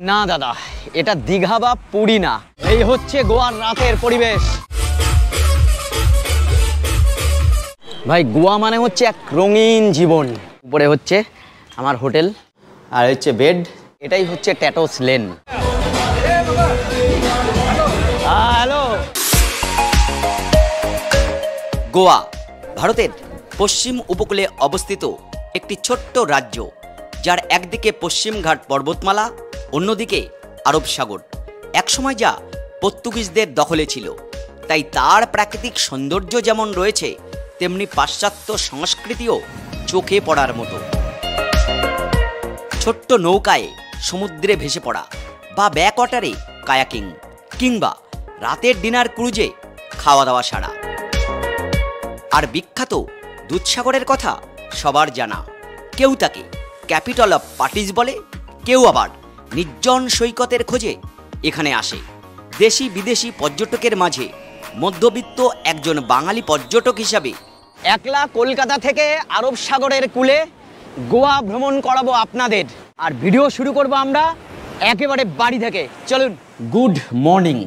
না দাদা, এটা দীঘা বা পুরী না, এই হচ্ছে গোয়ার রাতের পরিবেশ। ভাই গোয়া মানে হচ্ছে এক রঙিন জীবন। উপরে হচ্ছে আমার হোটেল আর হচ্ছে বেড, এটাই হচ্ছে ট্যাটোস লেন। হ্যালো। গোয়া ভারতের পশ্চিম উপকূলে অবস্থিত একটি ছোট্ট রাজ্য, যার একদিকে পশ্চিমঘাট পর্বতমালা, অন্যদিকে আরব সাগর। একসময় যা পর্তুগিজদের দখলে ছিল, তাই তার প্রাকৃতিক সৌন্দর্য যেমন রয়েছে, তেমনি পাশ্চাত্য সংস্কৃতিও চোখে পড়ার মতো। ছোট্ট নৌকায় সমুদ্রে ভেসে পড়া, বা ব্যাকওয়াটারে কায়াকিং, কিংবা রাতের ডিনার ক্রুজে খাওয়া দাওয়া সারা। আর বিখ্যাত দুধসাগরের কথা সবার জানা। কেউ তাকে ক্যাপিটাল অফ পার্টিজ বলে, কেউ আবার নির্জন সৈকতের খোঁজে এখানে আসে। দেশি বিদেশি পর্যটকের মাঝে মধ্যবিত্ত একজন বাঙালি পর্যটক হিসাবে একলা কলকাতা থেকে আরব সাগরের কূলে গোয়া ভ্রমণ করাবো আপনাদের। আর ভিডিও শুরু করব আমরা একেবারে বাড়ি থেকে। চলুন। Good morning.